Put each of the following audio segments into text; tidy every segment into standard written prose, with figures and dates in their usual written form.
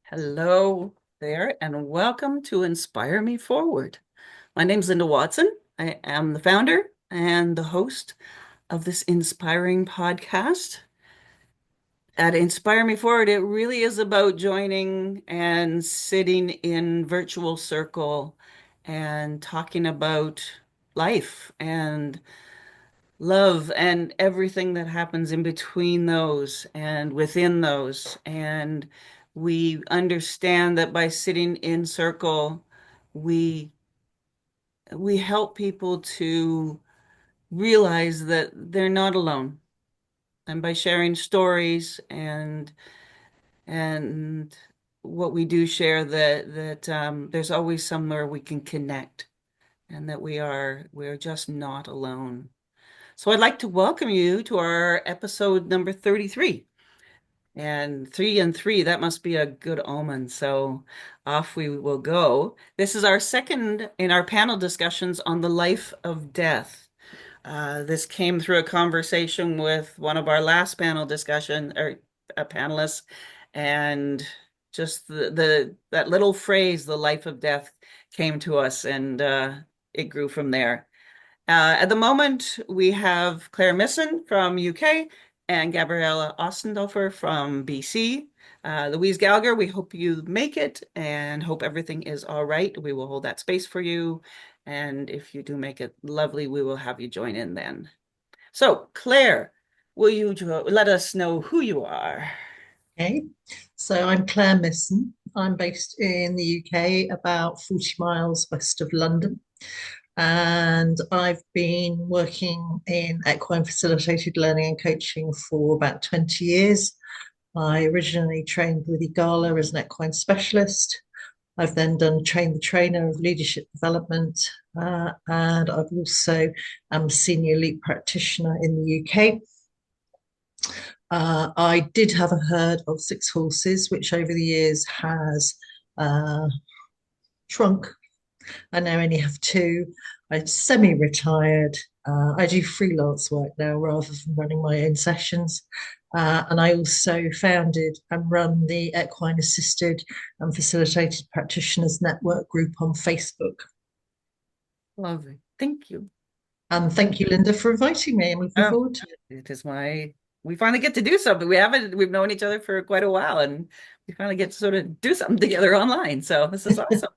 Hello there, and welcome to Inspire Me Forward. My name's Linda Watson. I am the founder and the host of this inspiring podcast. At Inspire Me Forward, it really is about joining and sitting in virtual circle and talking about life and love and everything that happens in between those and within those. And we understand that by sitting in circle, we we help people to realize that they're not alone. And by sharing stories and what we do share that there's always somewhere we can connect and that we're just not alone. So I'd like to welcome you to our episode number 33. And three and three, that must be a good omen. So off we will go. This is our second in our panel discussions on the life of death. This came through a conversation with one of our last panel discussion or panelists, and just the that little phrase, the life of death, came to us, and it grew from there. At the moment, we have Claire Misson from UK and Gabriela Ostendorfer from BC. Louise Gallegher, we hope you make it and hope everything is all right. We will hold that space for you. And if you do make it lovely, we will have you join in then. So, Claire, will you let us know who you are? Okay, so I'm Claire Misson. I'm based in the UK, about 40 miles west of London, and I've been working in equine facilitated learning and coaching for about 20 years. I originally trained with Igala as an equine specialist. I've then done train the trainer of leadership development, and I've also am a senior elite practitioner in the UK. I did have a herd of 6 horses, which over the years has uh, shrunk. I now only have two. I'm semi-retired. I do freelance work now rather than running my own sessions. And I also founded and run the Equine Assisted and Facilitated Practitioners Network group on Facebook. Lovely. Thank you. And thank you, Linda, for inviting me. I'm looking Oh, forward to it. it is we finally get to do something. We've known each other for quite a while, and we finally get to sort of do something together online. So this is awesome.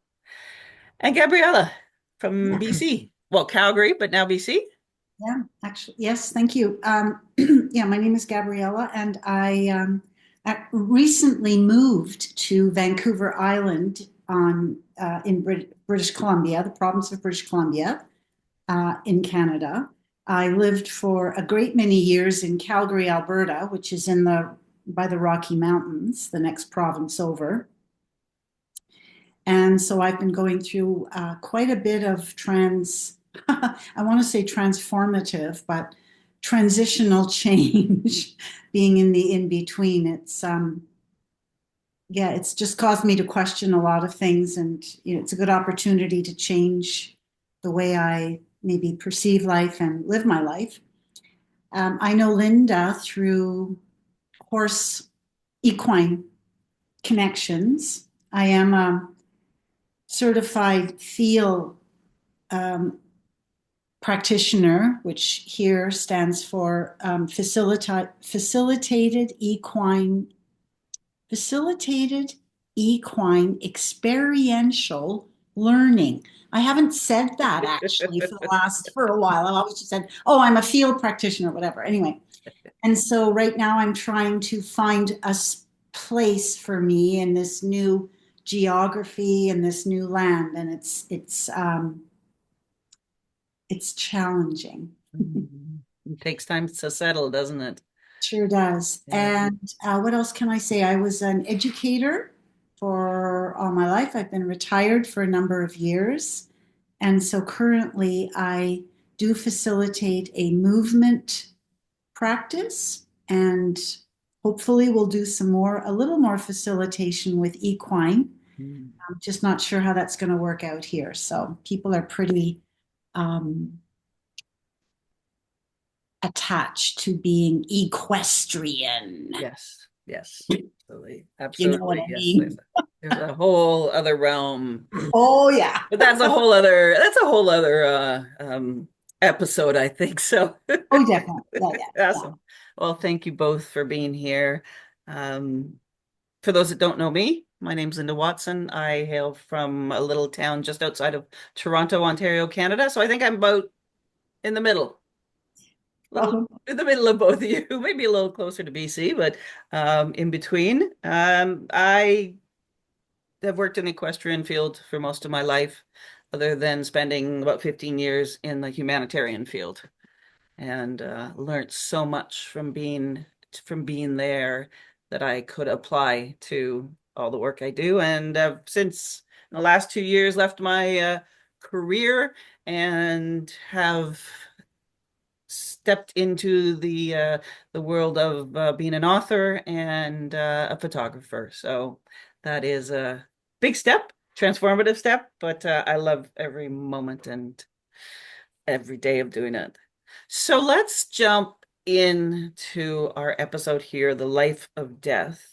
And Gabriella from Yeah, BC. Well, Calgary, but now BC. yeah, actually, yes, thank you. Yeah, my name is Gabriella, and I recently moved to Vancouver Island in British Columbia, the province of British Columbia, in Canada. I lived for a great many years in Calgary, Alberta, which is by the Rocky Mountains, the next province over. And so I've been going through quite a bit of I want to say transformative, but transitional change being in the in between. Yeah, it's just caused me to question a lot of things. And it's a good opportunity to change the way I maybe perceive life and live my life. I know Linda through horse equine connections. I am a certified field um, practitioner, which here stands for facilitated equine experiential learning. I haven't said that actually for a while. I've always just said, "Oh, I'm a field practitioner," whatever. Anyway, and so right now I'm trying to find a place for me in this new geography and this new land, and it's challenging. It takes time to settle, doesn't it? Sure does. Yeah. And what else can I say? I was an educator for all my life. I've been retired for a number of years. And so currently I do facilitate a movement practice, and hopefully we'll do a little more facilitation with equine. Mm. I'm just not sure how that's going to work out here. So people are pretty um, attached to being equestrian. Yes. Yes, absolutely. You know what Absolutely. I Yes. mean? There's a whole other realm, Oh yeah. but that's a whole other episode, I think. So Oh, definitely. Yeah, yeah, yeah. awesome. Well, thank you both for being here. Um, for those that don't know me, my name's Linda Watson. I hail from a little town just outside of Toronto, Ontario, Canada. So I think I'm about in the middle, little Oh, in the middle of both of you, maybe a little closer to BC, but in between. I have worked in the equestrian field for most of my life, other than spending about 15 years in the humanitarian field, and learned so much from being there that I could apply to all the work I do. And since in the last 2 years, left my career and have stepped into the world of being an author and a photographer. So that is a big step, transformative step, but I love every moment and every day of doing it. So let's jump into our episode here, The Life of Death.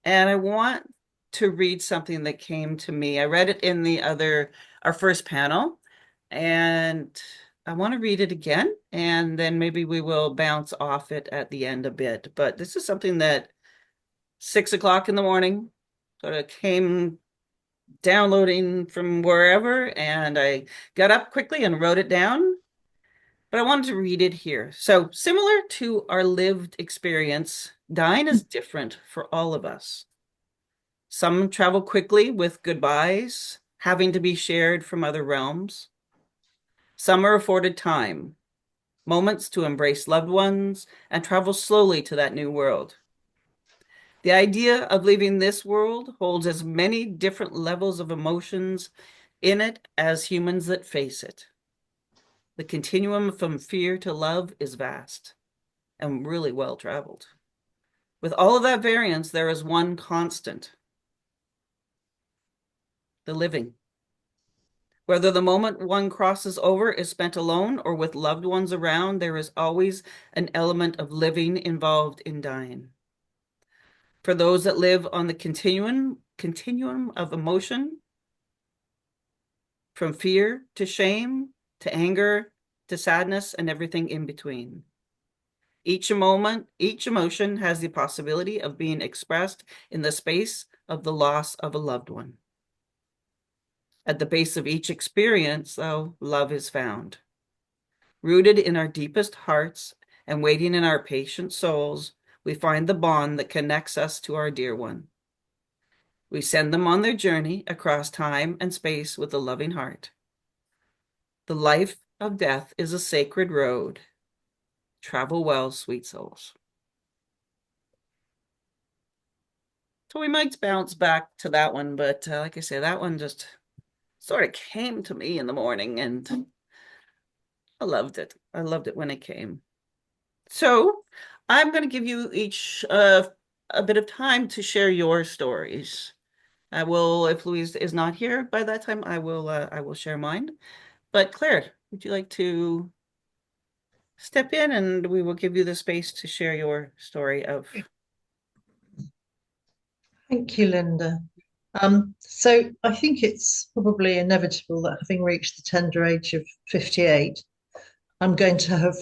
And I want to read something that came to me. I read it in our first panel, and I want to read it again, and then maybe we will bounce off it at the end a bit. But this is something that 6 o'clock in the morning sort of came downloading from wherever, and I got up quickly and wrote it down. But I wanted to read it here. So, similar to our lived experience, dying is different for all of us. Some travel quickly with goodbyes, having to be shared from other realms. Some are afforded time, moments to embrace loved ones and travel slowly to that new world. The idea of leaving this world holds as many different levels of emotions in it as humans that face it. The continuum from fear to love is vast and really well traveled. With all of that variance, there is one constant: the living. Whether the moment one crosses over is spent alone or with loved ones around, there is always an element of living involved in dying. For those that live on the continuum of emotion, from fear to shame to anger to sadness and everything in between. Each emotion has the possibility of being expressed in the space of the loss of a loved one. At the base of each experience, though, love is found. Rooted in our deepest hearts and waiting in our patient souls, we find the bond that connects us to our dear one. We send them on their journey across time and space with a loving heart. The life of death is a sacred road. Travel well, sweet souls. So we might bounce back to that one, but like I say, that one just sort of came to me in the morning, and I loved it. I loved it when it came. So I'm going to give you each a bit of time to share your stories. I will, if Louise is not here by that time, I will share mine. But Claire, would you like to step in and we will give you the space to share your story of. Thank you, Linda. So I think it's probably inevitable that having reached the tender age of 58, I'm going to have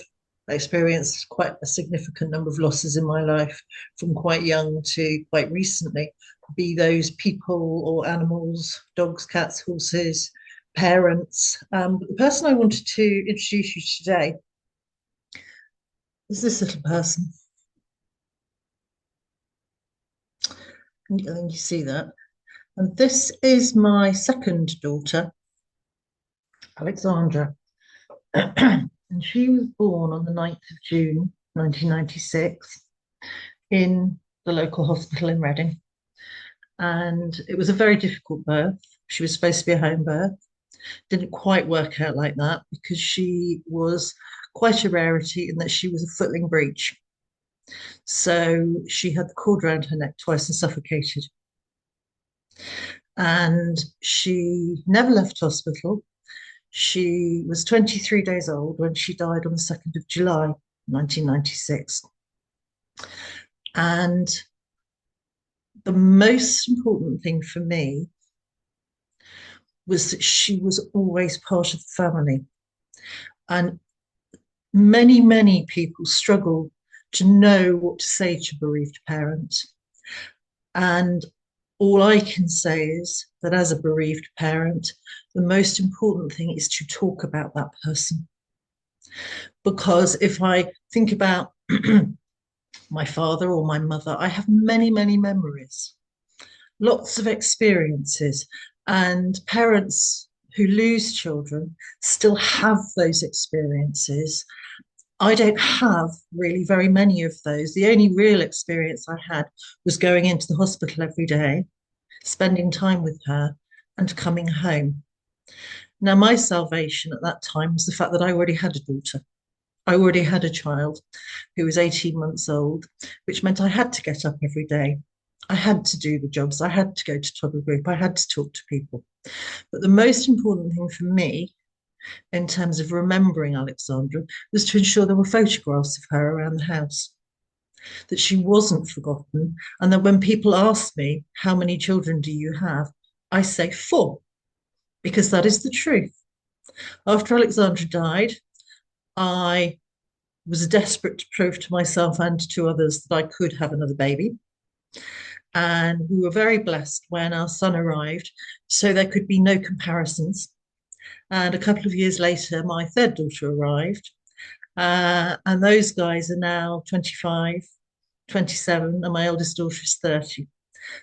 experienced quite a significant number of losses in my life from quite young to quite recently, be those people or animals, dogs, cats, horses, parents. But the person I wanted to introduce you today is this little person. And you see that. And this is my second daughter, Alexandra. And she was born on the 9th of June, 1996, in the local hospital in Reading. And it was a very difficult birth. She was supposed to be a home birth. Didn't quite work out like that because she was quite a rarity in that she was a footling breech. So she had the cord around her neck twice and suffocated. And she never left hospital. She was 23 days old when she died on the 2nd of July, 1996. And the most important thing for me was that she was always part of the family. And many, many people struggle to know what to say to a bereaved parent. And all I can say is that as a bereaved parent, the most important thing is to talk about that person. Because if I think about my father or my mother, I have many, many memories, lots of experiences, and parents who lose children still have those experiences. I don't have really very many of those. The only real experience I had was going into the hospital every day, spending time with her, and coming home. Now, my salvation at that time was the fact that I already had a daughter. I already had a child who was 18 months old, which meant I had to get up every day. I had to do the jobs. I had to go to toddler group. I had to talk to people. But the most important thing for me in terms of remembering Alexandra was to ensure there were photographs of her around the house, that she wasn't forgotten, and that when people ask me, how many children do you have? I say four, because that is the truth. After Alexandra died, I was desperate to prove to myself and to others that I could have another baby. And we were very blessed when our son arrived, so there could be no comparisons. And a couple of years later, my third daughter arrived. And those guys are now 25, 27, and my eldest daughter is 30.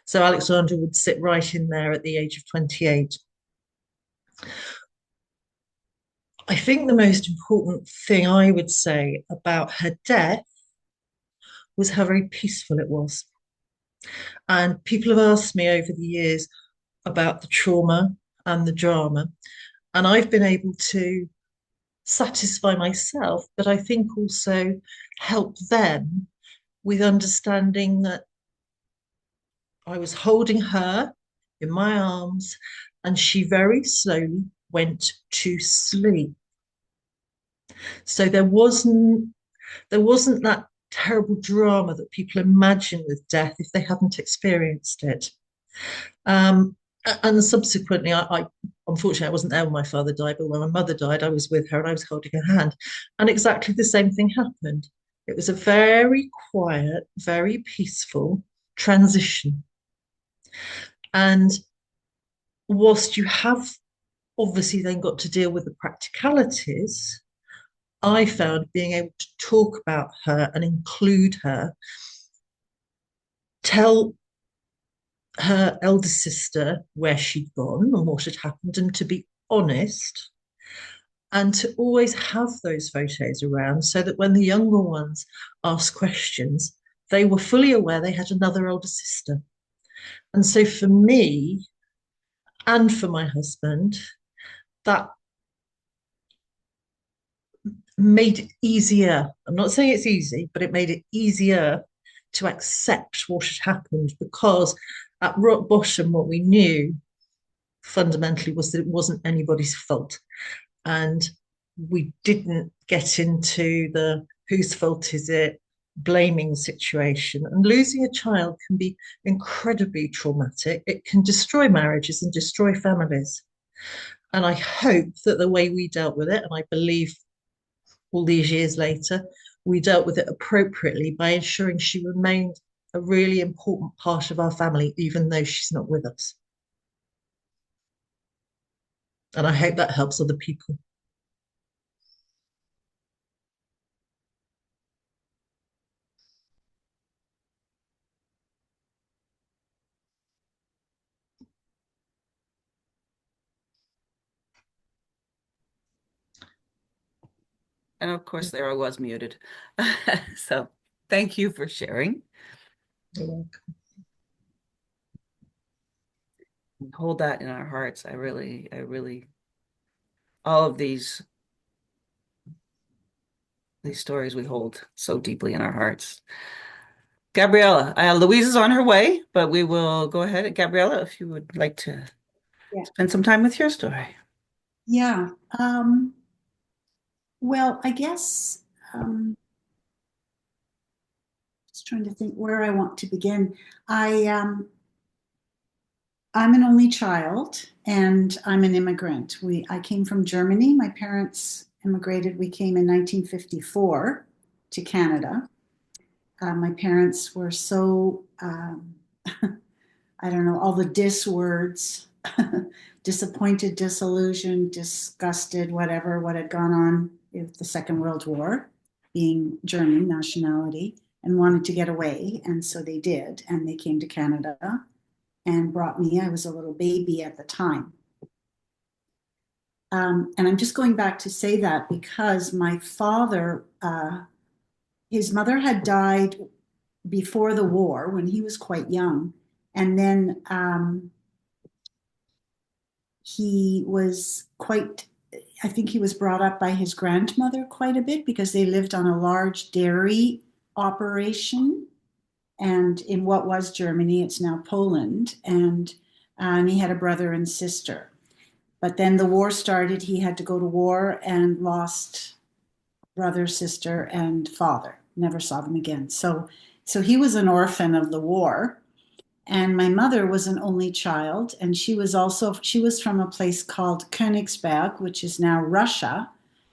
So Alexandra would sit right in there at the age of 28. I think the most important thing I would say about her death was how very peaceful it was. And people have asked me over the years about the trauma and the drama. And I've been able to satisfy myself, but I think also help them with understanding that I was holding her in my arms and she very slowly went to sleep. So there wasn't that terrible drama that people imagine with death if they haven't experienced it. Um, and subsequently, I unfortunately I wasn't there when my father died, but when my mother died, I was with her and I was holding her hand, and exactly the same thing happened. It was a very quiet, very peaceful transition. And whilst you have obviously then got to deal with the practicalities, I found being able to talk about her and include her, tell her elder sister where she'd gone and what had happened, and to be honest, and to always have those photos around so that when the younger ones asked questions, they were fully aware they had another elder sister. And so for me and for my husband, that made it easier. I'm not saying it's easy, but it made it easier to accept what had happened, because at rock bottom, what we knew fundamentally was that it wasn't anybody's fault. And we didn't get into the whose fault is it blaming situation. And losing a child can be incredibly traumatic. It can destroy marriages and destroy families. And I hope that the way we dealt with it, and I believe all these years later, we dealt with it appropriately by ensuring she remained a really important part of our family, even though she's not with us. And I hope that helps other people. And of course, there I was muted. So thank you for sharing. You're welcome. Hold that in our hearts. All of these stories we hold so deeply in our hearts. Gabriela, Louise is on her way, but we will go ahead. Gabriela, if you would like to Yeah. spend some time with your story. Yeah. Well, I guess trying to think where I want to begin. I I'm an only child and I'm an immigrant. I came from Germany. My parents immigrated. We came in 1954 to Canada. My parents were so I don't know, all the words, disappointed, disillusioned, disgusted, whatever, what had gone on with the Second World War, being German nationality, and wanted to get away. And so they did. And they came to Canada and brought me. I was a little baby at the time. And I'm just going back to say that because my father, his mother had died before the war when he was quite young. And then he was quite, I think he was brought up by his grandmother quite a bit because they lived on a large dairy operation. And in what was Germany, it's now Poland. And he had a brother and sister. But then the war started. He had to go to war and lost brother, sister, and father. Never saw them again. So he was an orphan of the war. And my mother was an only child, and she was from a place called Königsberg, which is now Russia,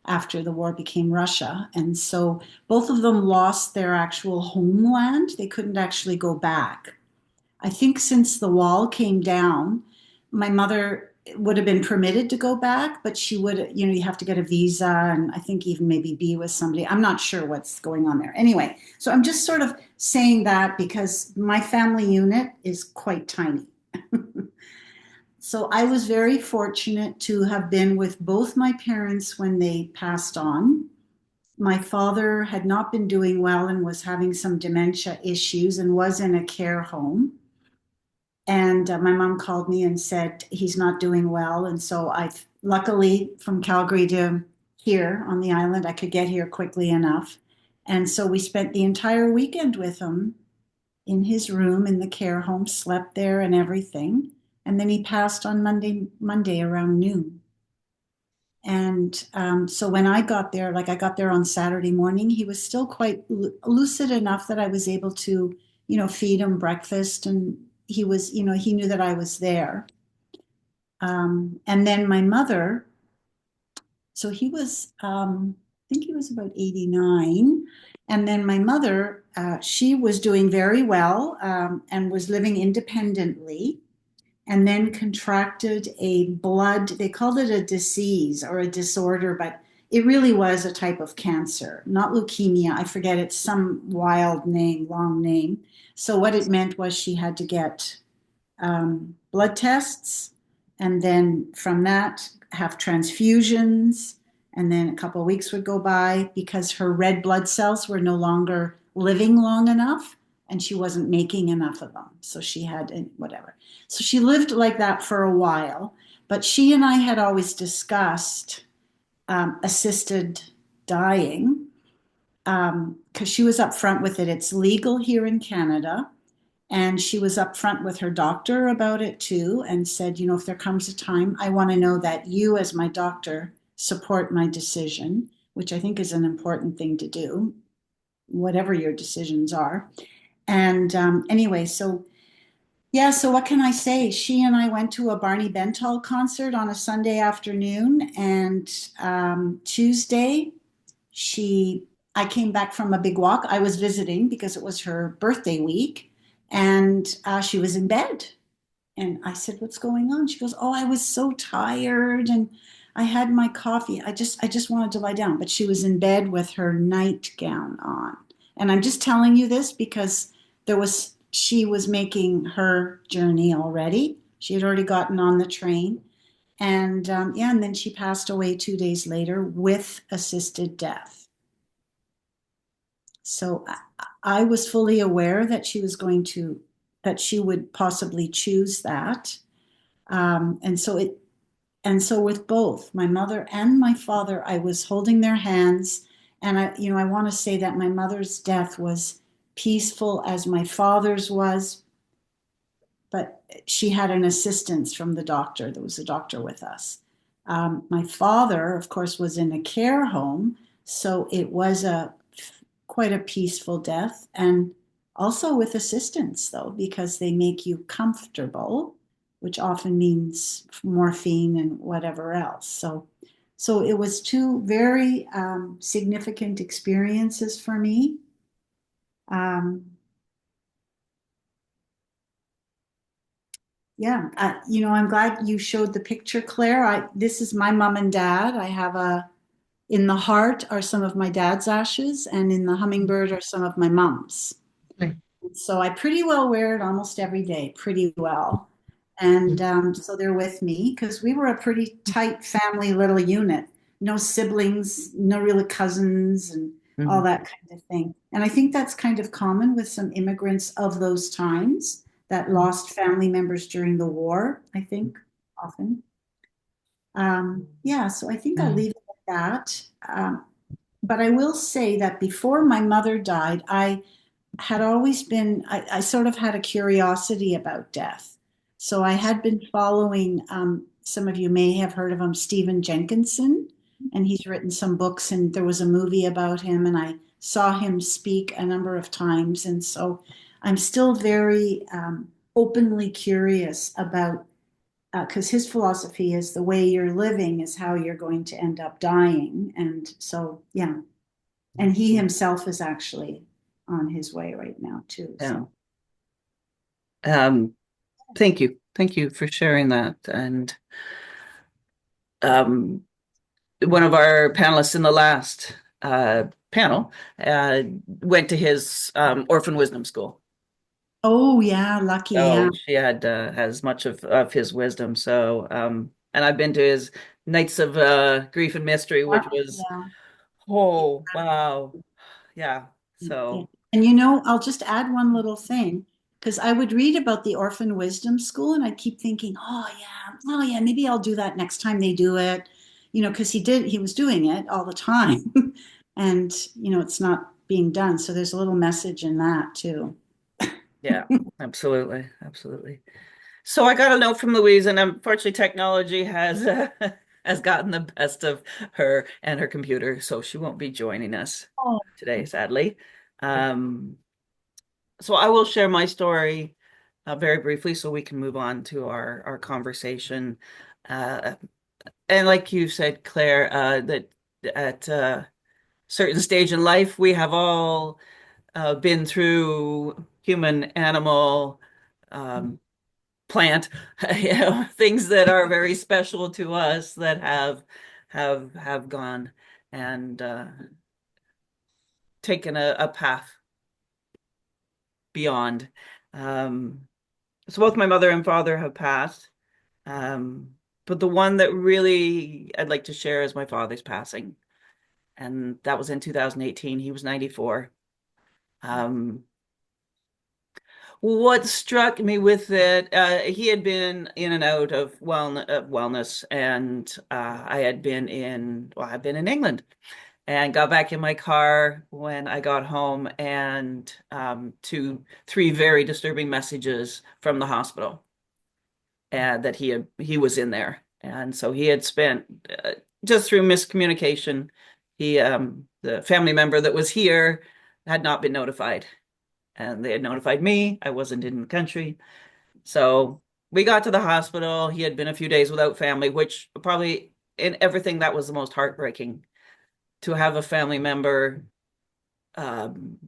after the war became Russia. And so both of them lost their actual homeland. They couldn't actually go back. I think since the wall came down, my mother would have been permitted to go back, but she would, you have to get a visa and I think even maybe be with somebody. I'm not sure what's going on there. Anyway, so I'm just sort of saying that because my family unit is quite tiny. So I was very fortunate to have been with both my parents when they passed on. My father had not been doing well and was having some dementia issues and was in a care home. And my mom called me and said he's not doing well. And so luckily from Calgary to here on the island, I could get here quickly enough. And so we spent the entire weekend with him in his room in the care home, slept there and everything. And then he passed on Monday around noon. And so when I got there, like I got there on Saturday morning, he was still quite lucid enough that I was able to, feed him breakfast, and he was, he knew that I was there. And then my mother, so he was, I think he was about 89. And then my mother, she was doing very well and was living independently, and then contracted they called it a disease or a disorder, but it really was a type of cancer, not leukemia. I forget, it's some wild name, long name. So what it meant was she had to get blood tests, and then from that have transfusions, and then a couple of weeks would go by because her red blood cells were no longer living long enough and she wasn't making enough of them. So she had whatever. So she lived like that for a while, but she and I had always discussed assisted dying because she was upfront with it. It's legal here in Canada. And she was upfront with her doctor about it too, and said, if there comes a time, I want to know that you, as my doctor, support my decision, which I think is an important thing to do, whatever your decisions are. And anyway, so yeah, so what can I say? She and I went to a Barney Bentall concert on a Sunday afternoon, and Tuesday, I came back from a big walk. I was visiting because it was her birthday week, and she was in bed. And I said, "What's going on?" She goes, "Oh, I was so tired, and I had my coffee. I just wanted to lie down." But she was in bed with her nightgown on. And I'm just telling you this because she was making her journey already. She had already gotten on the train. And yeah, and then she passed away 2 days later with assisted death. So I was fully aware that that she would possibly choose that. And so with both my mother and my father, I was holding their hands. And I want to say that my mother's death was peaceful as my father's was, but she had an assistance from the doctor. There was a doctor with us. My father, of course, was in a care home, so it was quite a peaceful death. And also with assistance though, because they make you comfortable, which often means morphine and whatever else. So it was two very significant experiences for me. Um, yeah, I'm glad you showed the picture, Claire. This is my mom and dad. I have in the heart are some of my dad's ashes, and in the hummingbird are some of my mom's. Okay. So I pretty well wear it almost every day, pretty well. And so they're with me because we were a pretty tight family little unit. No siblings, no real cousins, and all Mhm. that kind of thing. And I think that's kind of common with some immigrants of those times that lost family members during the war, I think, often. Yeah, so I think I'll Mm. leave it at that. But I will say that before my mother died, I sort of had a curiosity about death. So I had been following, some of you may have heard of him, Stephen Jenkinson, and he's written some books, and there was a movie about him, and I saw him speak a number of times. And so I'm still very openly curious about, because his philosophy is the way you're living is how you're going to end up dying. And so, yeah. And he himself is actually on his way right now too. Yeah. So Um, Thank you. Thank you for sharing that. And um, one of our panelists in the last panel went to his orphan wisdom school. oh yeah, lucky, yeah. So she had has much of his wisdom. So and I've been to his Nights of Grief and Mystery, which was, Yeah. oh wow. Yeah. Yeah. So And I'll just add one little thing because I would read about the Orphan Wisdom School and I keep thinking, oh yeah, maybe I'll do that next time they do it, because he was doing it all the time. And, it's not being done. So there's a little message in that too. yeah, absolutely. Absolutely. So I got a note from Louise, and unfortunately, technology has has gotten the best of her and her computer, so she won't be joining us Oh, today, sadly. Um, so I will share my story very briefly, so we can move on to our conversation. Uh, and like you said, Claire, that at a certain stage in life, we have all been through human, animal. Plant, things that are very special to us that have gone and taken a path beyond. Um, so both my mother and father have passed. But the one that really I'd like to share is my father's passing. And that was in 2018. He was 94. Um, What struck me with it, he had been in and out of wellness, and I've been in England, and got back in my car when I got home, and three very disturbing messages from the hospital, and that he was in there, and so he had spent just through miscommunication, the family member that was here had not been notified, and they had notified me. I wasn't in the country. So we got to the hospital. He had been a few days without family, which probably in everything that was the most heartbreaking to have a family member um,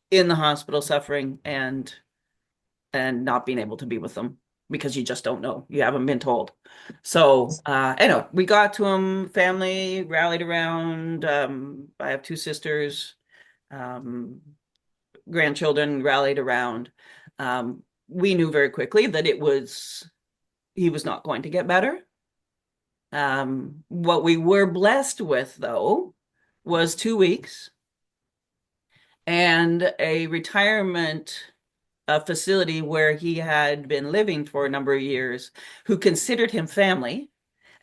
in the hospital suffering and not being able to be with them because you just don't know. You haven't been told. So anyway, we got to him. Family rallied around. I have two sisters. Um, Grandchildren rallied around. We knew very quickly that he was not going to get better. What we were blessed with, though, was 2 weeks and a retirement facility where he had been living for a number of years, who considered him family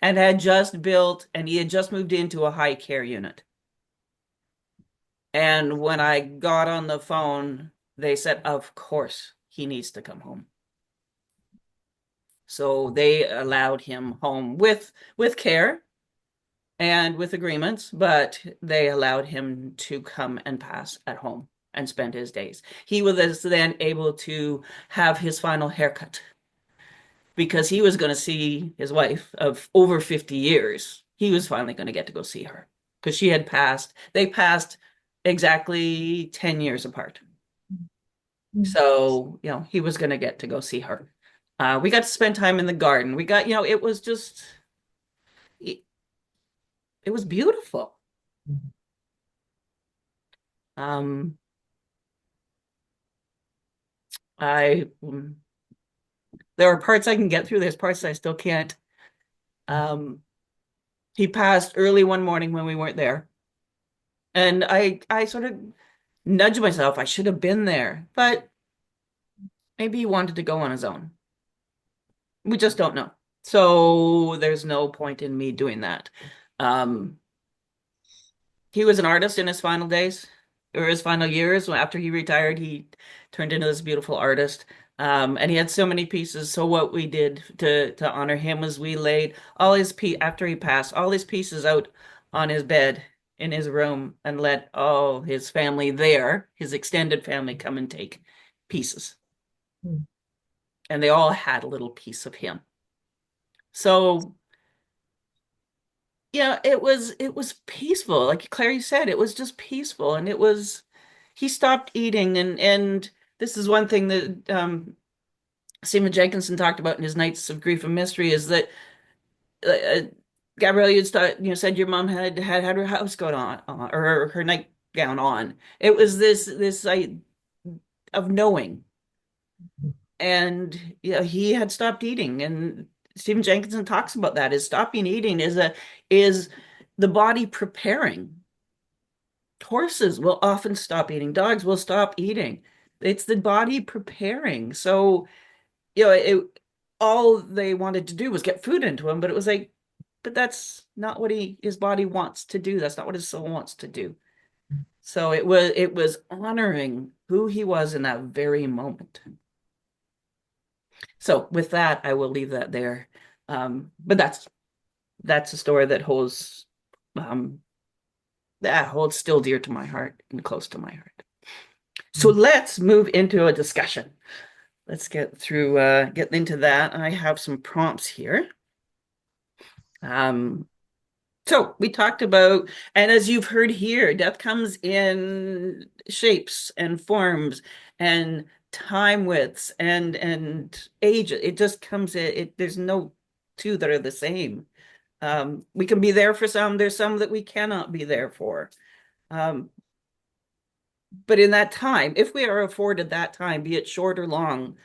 and he had just moved into a high care unit. And when I got on the phone, they said, of course, he needs to come home. So they allowed him home with care and with agreements, but they allowed him to come and pass at home. and spend his days. He was then able to have his final haircut because he was going to see his wife of over 50 years. He was finally going to get to go see her because they passed exactly 10 years apart. So, he was going to get to go see her. We got to spend time in the garden. We got, it was just, it, it was beautiful. Um, I, there are parts I can get through. There's parts I still can't. Um, he passed early one morning when we weren't there. And I sort of nudged myself. I should have been there, but maybe he wanted to go on his own. We just don't know. So there's no point in me doing that. Um, he was an artist in his final days or his final years. After he retired, he turned into this beautiful artist. And he had so many pieces. So what we did to honor him was we laid after he passed, all his pieces out on his bed in his room and let all his family there, his extended family, come and take pieces. And they all had a little piece of him. So yeah, it was peaceful. Like Claire said, it was just peaceful, and he stopped eating, and this is one thing that Stephen Jenkinson talked about in his Nights of Grief and Mystery is that Gabrielle, said your mom had her house coat on or her nightgown on. It was this of knowing, and he had stopped eating, and Stephen Jenkinson talks about that. Is stopping eating is the body preparing. Horses will often stop eating. Dogs will stop eating. It's the body preparing. So, all they wanted to do was get food into him, but it was like, but that's not what his body wants to do. That's not what his soul wants to do. So it was honoring who he was in that very moment. So with that, I will leave that there. But that's a story um, that holds still dear to my heart and close to my heart. So let's move into a discussion. Let's get into that. I have some prompts here. So we talked about, and as you've heard here, death comes in shapes and forms and time widths and age. It just comes. There's no two that are the same. We can be there for some. There's some that we cannot be there for. Um, but in that time, if we are afforded that time, be it short or long,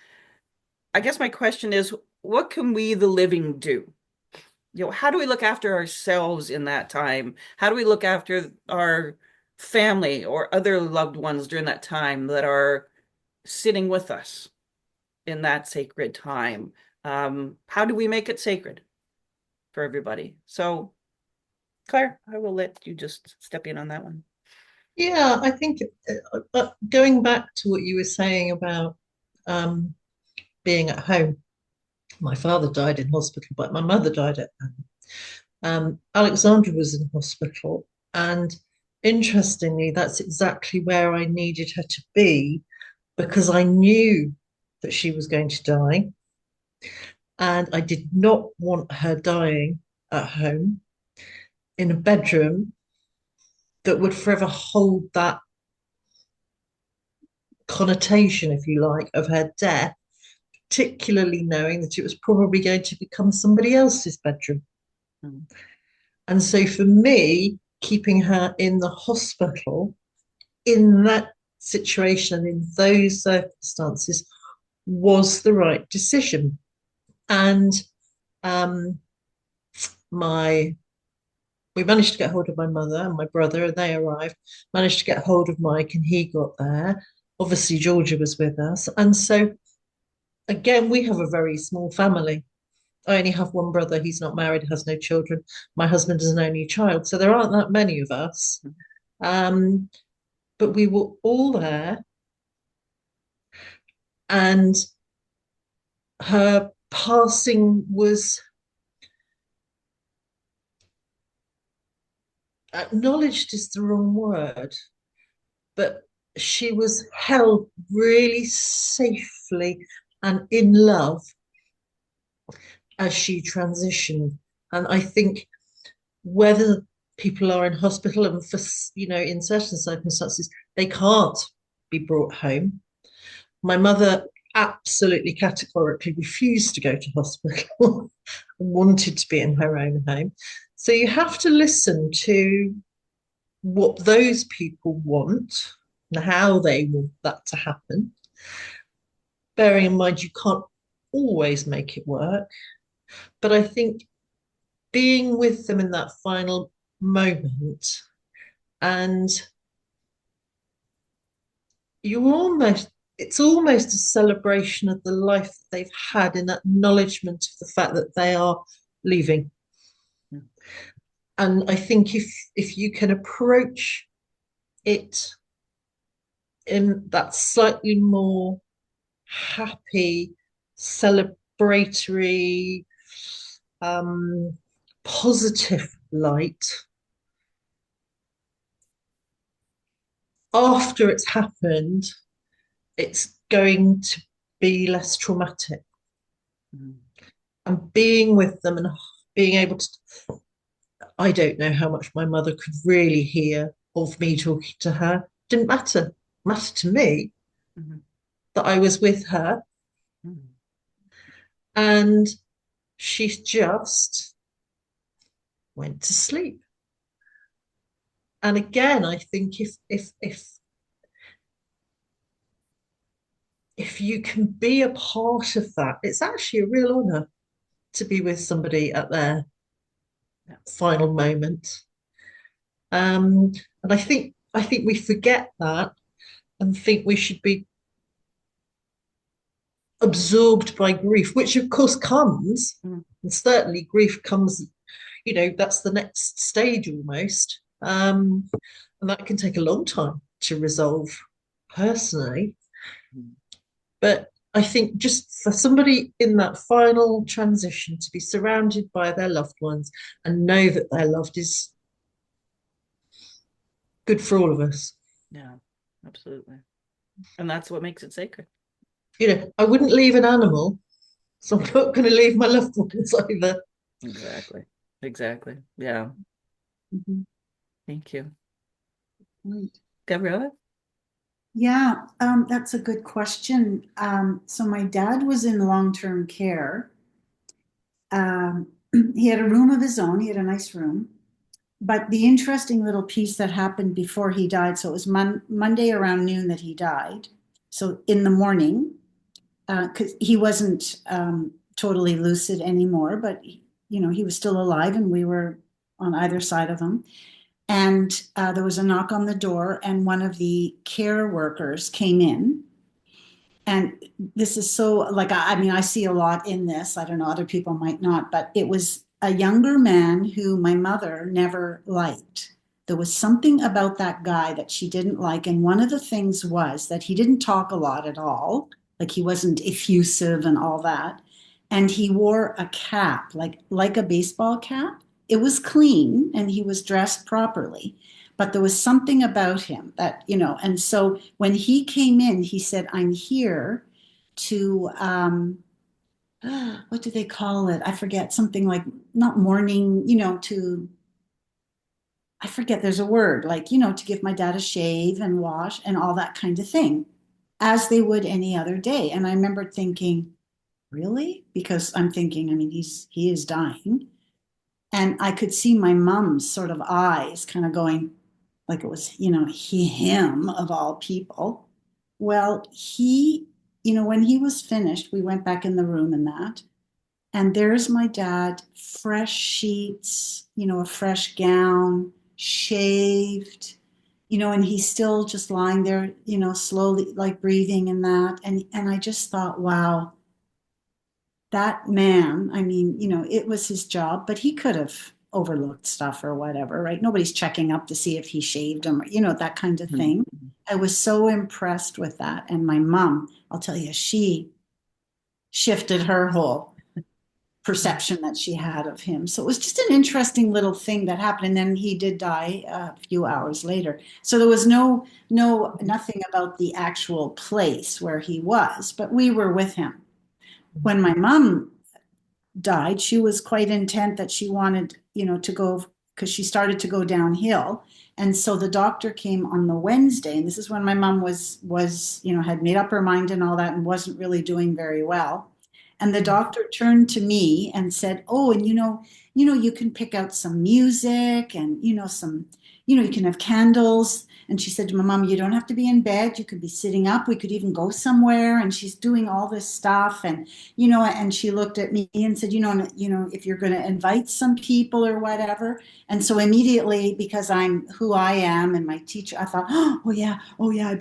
I guess my question is, what can we, the living, do? How do we look after ourselves in that time? How do we look after our family or other loved ones during that time that are sitting with us in that sacred time? How do we make it sacred for everybody? So, Claire, I will let you just step in on that one. Yeah, I think going back to what you were saying about um, being at home, my father died in hospital, but my mother died at home. Alexandra was in hospital, and interestingly, that's exactly where I needed her to be because I knew that she was going to die, and I did not want her dying at home in a bedroom that would forever hold that connotation, if you like, of her death, particularly knowing that it was probably going to become somebody else's bedroom. Mm. And so for me, keeping her in the hospital in that situation and in those circumstances was the right decision. And um, my we managed to get hold of my mother and my brother, and they arrived. Managed to get hold of Mike, and he got there. Obviously, Georgia was with us, and so again, we have a very small family. I only have one brother. He's not married, has no children. My husband is an only child, so there aren't that many of us. Um, but we were all there, and her passing was acknowledged is the wrong word, but she was held really safely and in love as she transitioned. And I think whether people are in hospital and for, in certain circumstances, they can't be brought home. My mother absolutely categorically refused to go to hospital and wanted to be in her own home. So you have to listen to what those people want and how they want that to happen. Bearing in mind, you can't always make it work. But I think being with them in that final moment, and you almost it's almost a celebration of the life that they've had in acknowledgement of the fact that they are leaving. Mm. And I think if you can approach it in that slightly more happy, celebratory, positive light, after it's happened, it's going to be less traumatic. Mm. And being with them and being able to, I don't know how much my mother could really hear of me talking to her. Didn't matter. It mattered to me Mhm. that I was with her, Mhm. and she just went to sleep. And again, I think if you can be a part of that, it's actually a real honor to be with somebody at their Yeah. final moment. And I think we forget that and think we should be absorbed by grief, which of course comes, Mm. and certainly grief comes, that's the next stage almost. And that can take a long time to resolve personally. Mm. But I think just for somebody in that final transition to be surrounded by their loved ones and know that they're loved is good for all of us. Yeah, absolutely. And that's what makes it sacred. I wouldn't leave an animal, so I'm not going to leave my loved ones either. Exactly. Exactly. Yeah. Mhm. Thank you. Right. Gabriella? Yeah, that's a good question. So my dad was in long-term care. Um, he had a room of his own. He had a nice room. But the interesting little piece that happened before he died, so it was Monday around noon that he died. So in the morning, because he wasn't totally lucid anymore, but he was still alive, and we were on either side of him. And there was a knock on the door, and one of the care workers came in. And this is so like I mean, I see a lot in this. I don't know, other people might not, but it was a younger man who my mother never liked. There was something about that guy that she didn't like. And one of the things was that he didn't talk a lot at all. Like he wasn't effusive and all that. And he wore a cap, like a baseball cap. It was clean and he was dressed properly, but there was something about him and so when he came in, he said, I'm here to, what do they call it? I forget, something like not mourning, I forget, there's a word, like, to give my dad a shave and wash and all that kind of thing, as they would any other day. And I remember thinking, really? Because I'm thinking, I mean, he is dying. And I could see my mom's sort of eyes kind of going, like it was, him of all people. Well, when he was finished, we went back in the room and that. And there's my dad, fresh sheets, a fresh gown, shaved, and he's still just lying there, slowly like breathing and that. And I just thought, wow, that man, I mean, it was his job, but he could have overlooked stuff or whatever, right? Nobody's checking up to see if he shaved him or, that kind of Mhm. thing. I was so impressed with that. And my mom, I'll tell you, she shifted her whole perception that she had of him. So it was just an interesting little thing that happened. And then he did die a few hours later. So there was nothing about the actual place where he was, but we were with him. When my mom died, she was quite intent that she wanted, to go because she started to go downhill. And so the doctor came on the Wednesday, and this is when my mom had made up her mind and all that and wasn't really doing very well. And the doctor turned to me and said, "Oh, and you can pick out some music and you can have candles." And she said to my mom, "You don't have to be in bed. You could be sitting up. We could even go somewhere." And she's doing all this stuff. And she looked at me and said, if you're going to invite some people or whatever. And so immediately, because I'm who I am and my teacher, I thought, oh yeah, I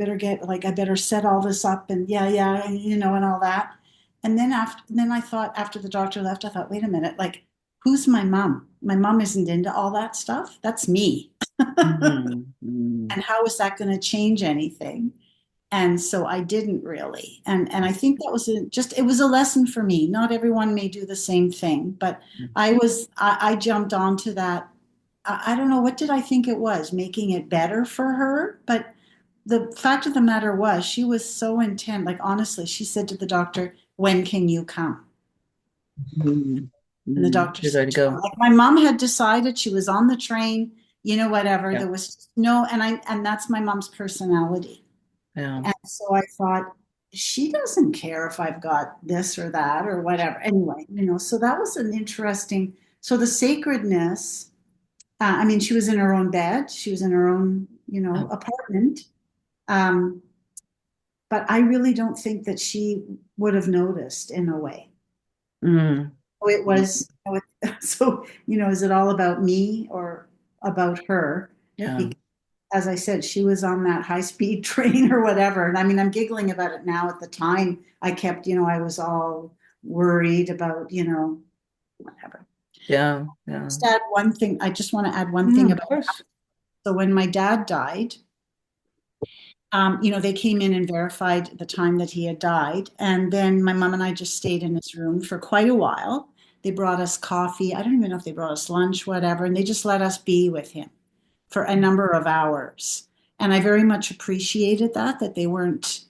better set all this up and yeah, and all that. And then I thought after the doctor left, I thought, wait a minute, like, who's my mom? My mom isn't into all that stuff. That's me. Mm-hmm. And how is that going to change anything? And so I didn't really. And I think that was it was a lesson for me. Not everyone may do the same thing, but I jumped onto that. I don't know, what did I think it was, making it better for her? But the fact of the matter was, she was so intent. Like, honestly, she said to the doctor, "When can you come?" Mm-hmm. And the doctor You're ready said, to go. like, my mom had decided, she was on the train, whatever. Yeah. There was no, and that's my mom's personality. Yeah. And so I thought, she doesn't care if I've got this or that or whatever. Anyway, so that was an interesting, so the sacredness, I mean, she was in her own bed, she was in her own, Oh. apartment. Um, but I really don't think that she would have noticed in a way. Mm. So it was, so, is it all about me or about her? Yeah. Because, as I said, she was on that high speed train or whatever. And I mean, I'm giggling about it now. At the time, I kept, I was all worried about, whatever. Yeah. Yeah. Just add one thing. I just want to add one thing Of about, course. so when my dad died, they came in and verified the time that he had died. And then my mom and I just stayed in his room for quite a while. They brought us coffee. I don't even know if they brought us lunch, whatever. And they just let us be with him for a number of hours. And I very much appreciated that they weren't,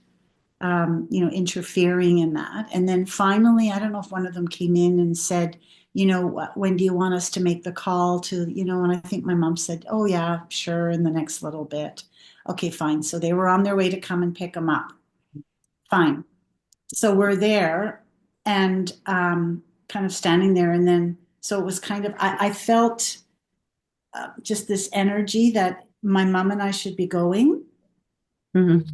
interfering in that. And then finally, I don't know if one of them came in and said, when do you want us to make the call to, and I think my mom said, "Oh yeah, sure, in the next little bit." Okay, fine. So they were on their way to come and pick him up. Fine. So we're there and kind of standing there. And then, so it was kind of, I felt just this energy that my mom and I should be going. Mm-hmm.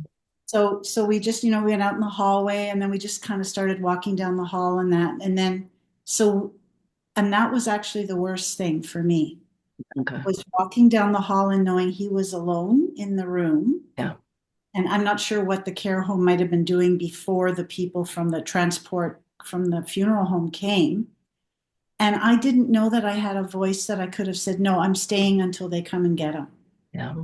So we just, we went out in the hallway and then we just kind of started walking down the hall and that. And then, and that was actually the worst thing for me, Okay. was walking down the hall and knowing he was alone in the room. Yeah. And I'm not sure what the care home might have been doing before the people from the transport from the funeral home came. And I didn't know that I had a voice that I could have said, "No, I'm staying until they come and get him." Yeah.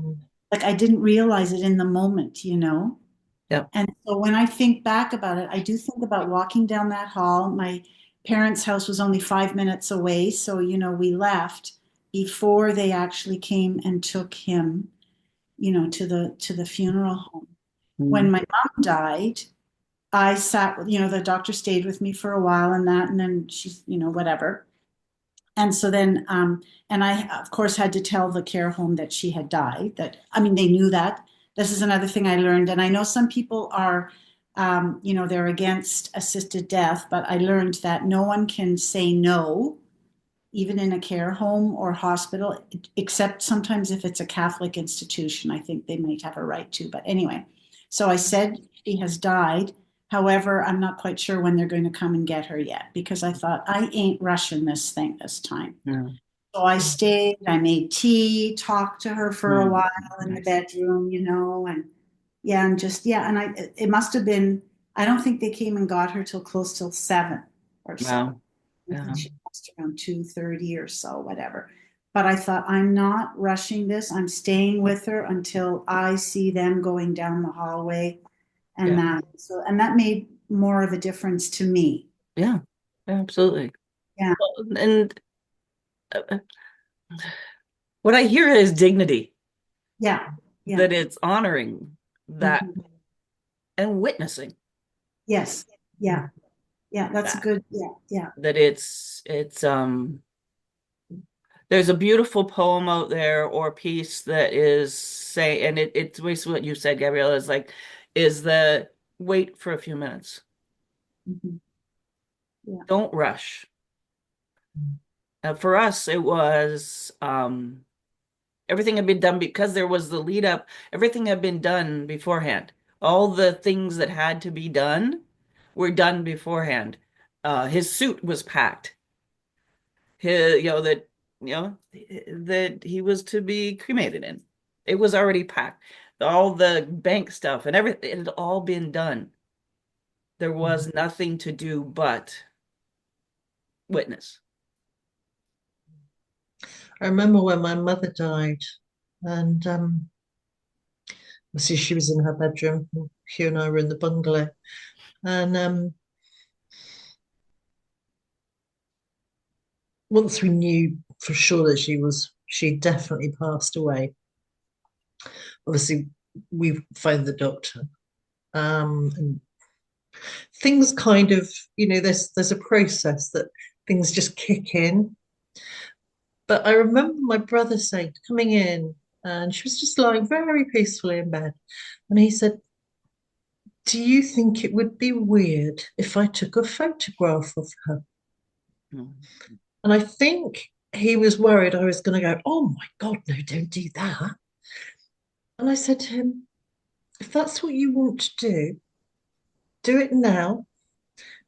Like, I didn't realize it in the moment. Yeah. And so when I think back about it, I do think about walking down that hall. My parents' house was only 5 minutes away. So, we left before they actually came and took him, to the funeral home. When Mm. my mom died, I sat, the doctor stayed with me for a while and that, and then she's, whatever. And so then, and I, of course, had to tell the care home that she had died. That, I mean, they knew that. This is another thing I learned. And I know some people are, they're against assisted death, but I learned that no one can say no, even in a care home or hospital, except sometimes if it's a Catholic institution. I think they might have a right to. But anyway, so I said she has died. However, I'm not quite sure when they're going to come and get her yet, because I thought, I ain't rushing this thing this time. Yeah. So I stayed, I made tea, talked to her for a Mm. while in the bedroom, and yeah, and just, yeah, and it must have been, I don't think they came and got her till close till 7 or so. Wow. I think Yeah. she passed around 2:30 or so, whatever. But I thought, I'm not rushing this. I'm staying with her until I see them going down the hallway and Yeah. that. So, and that made more of a difference to me. Yeah. Absolutely. Yeah. And uh, what I hear is dignity, Yeah. Yeah. that it's honoring that Mhm. and witnessing Yes. Yeah. Yeah. That's a that, good. Yeah. Yeah. that it's there's a beautiful poem out there or piece that is say, and it's basically what you said, Gabriella, is like, is the wait for a few minutes. Mhm. Yeah. Don't rush. For us, it was everything had been done because there was the lead up. Everything had been done beforehand. All the things that had to be done were done beforehand. His suit was packed. That he was to be cremated in. It was already packed. All the bank stuff and everything, it had all been done. There was nothing to do but witness. I remember when my mother died, and obviously she was in her bedroom. Hugh and I were in the bungalow, and once we knew for sure that she definitely passed away. Obviously, we phoned the doctor, and things kind of, there's a process that things just kick in. But I remember my brother saying, coming in, and she was just lying very peacefully in bed, and he said, "Do you think it would be weird if I took a photograph of her?" Mm. And I think he was worried I was going to go, "Oh my God, no, don't do that." And I said to him, "If that's what you want to do it now,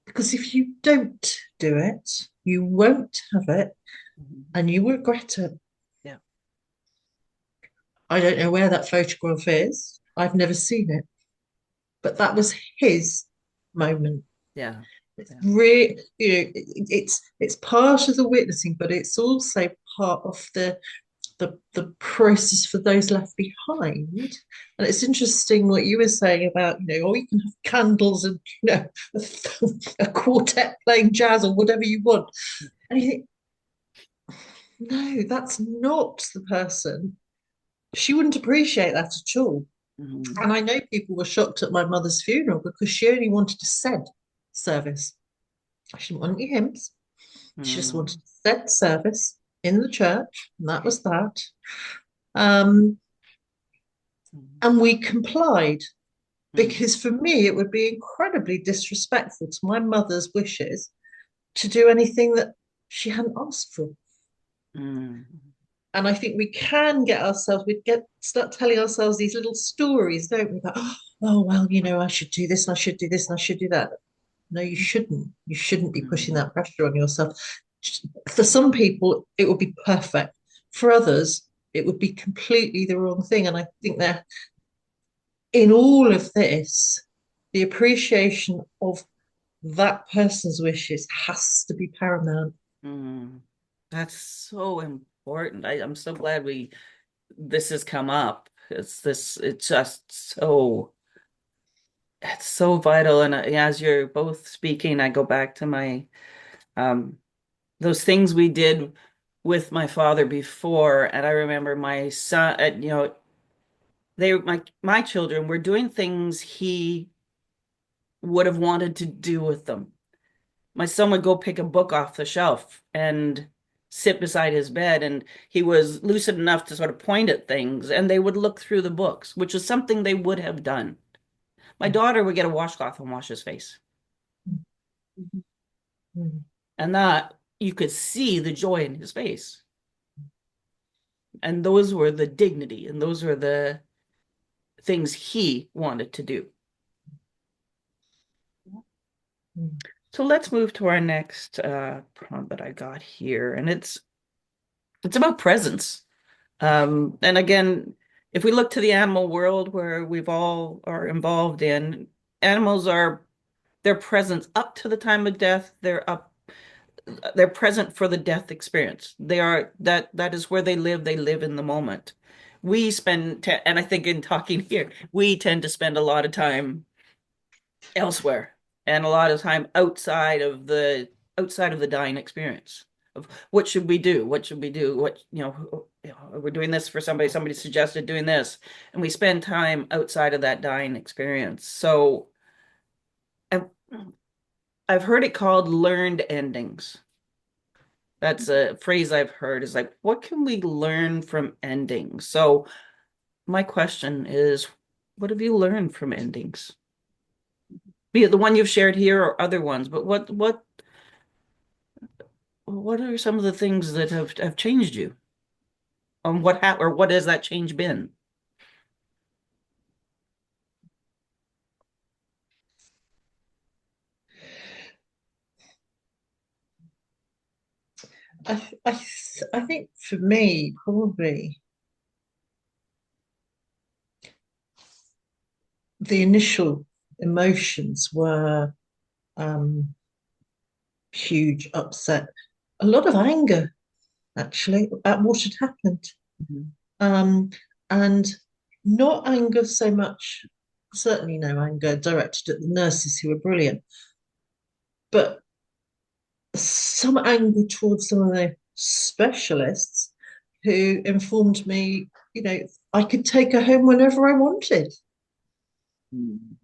because if you don't do it, you won't have it Mhm. and you will regret it." Yeah. I don't know where that photograph is. I've never seen it, but that was his moment. Yeah. It's Yeah. really, it's part of the witnessing, but it's also part of the process for those left behind. And it's interesting what you were saying about, oh, you can have candles and, a quartet playing jazz or whatever you want. And you think, no, that's not the person. She wouldn't appreciate that at all. Mhm. And I know people were shocked at my mother's funeral because she only wanted a said service. She didn't want any hymns. She just wanted Mm. a said service in the church, and that was that. Um, Mhm. and we complied Mhm. because for me, it would be incredibly disrespectful to my mother's wishes to do anything that she hadn't asked for. Mhm. And I think we can get ourselves, we get start telling ourselves these little stories, don't we? About, oh, well, I should do this, and I should do this, and I should do that. No, you shouldn't. You shouldn't be pushing Mhm. that pressure on yourself. For some people, it would be perfect. For others, it would be completely the wrong thing. And I think that in all of this, the appreciation of that person's wishes has to be paramount. Mhm. That's so important. I'm so glad this has come up. It's just it's so vital. And as you're both speaking, I go back to my um those things we did with my father before, and I remember my son, my children were doing things he would have wanted to do with them. My son would go pick a book off the shelf and sit beside his bed, and he was lucid enough to sort of point at things, and they would look through the books, which is something they would have done. My daughter would get a washcloth and wash his face, and that you could see the joy in his face. And those were the dignity, and those were the things he wanted to do. So let's move to our next prompt that I got here, and it's about presence. And again, if we look to the animal world where we've all are involved in, animals are their presence up to the time of death, they're present for the death experience. That is where they live in the moment. And I think in talking here, we tend to spend a lot of time elsewhere and a lot of time outside of the outside of the dying experience of what should we do? What should we do? We're doing this for somebody, somebody suggested doing this, and we spend time outside of that dying experience. So I've, I've heard it called learned endings. That's a phrase I've heard is like, what can we learn from endings? So my question is, what have you learned from endings? Be it the one you've shared here or other ones, but what are some of the things that have changed you? Or what has that change been? I think for me, probably the initial emotions were um, huge upset, a lot of anger actually at what had happened. Mhm. Um, and not anger so much, certainly no anger directed at the nurses who were brilliant, but some anger towards some of the specialists who informed me, I could take her home whenever I wanted. Mhm.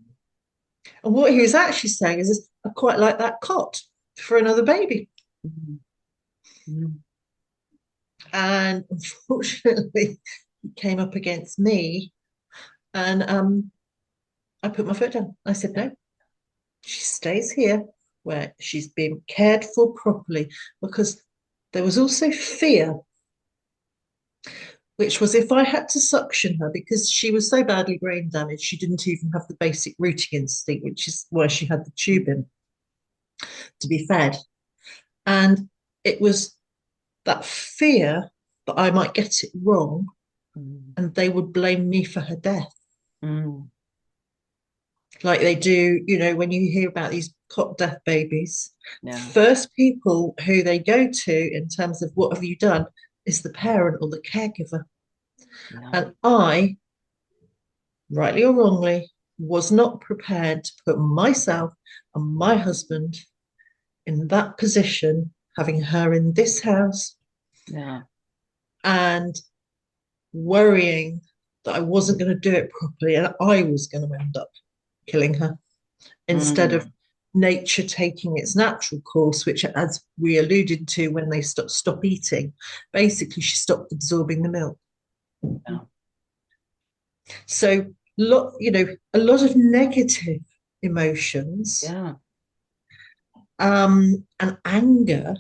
And what he was actually saying is, I quite like that cot for another baby. Mhm. Mhm. And unfortunately, he came up against me, and I put my foot down. I said, no, she stays here where she's being cared for properly, because there was also fear, which was if I had to suction her because she was so badly brain damaged, she didn't even have the basic rooting instinct, which is why she had the tube in to be fed. And it was that fear that I might get it wrong Mhm. and they would blame me for her death. Mhm. Like they do, when you hear about these cot death babies, Yeah. first people who they go to in terms of what have you done is the parent or the caregiver. Yeah. And I, rightly or wrongly, was not prepared to put myself and my husband in that position, having her in this house Yeah. and worrying that I wasn't going to do it properly and I was going to end up killing her instead of Mm. nature taking its natural course, which, as we alluded to, when they stop eating, basically she stopped absorbing the milk. Yeah. So, a lot of negative emotions Yeah. and anger.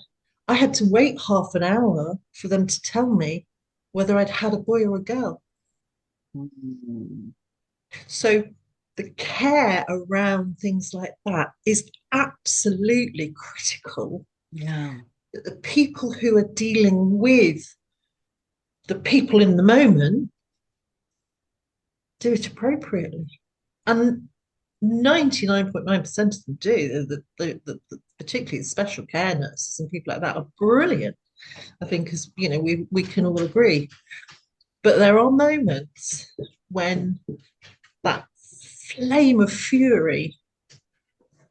I had to wait half an hour for them to tell me whether I'd had a boy or a girl. Mhm. So the care around things like that is absolutely critical. Yeah. That the people who are dealing with the people in the moment do it appropriately. And 99.9% of them do. Particularly the special care nurses and people like that are brilliant. I think, as we can all agree. But there are moments when that flame of fury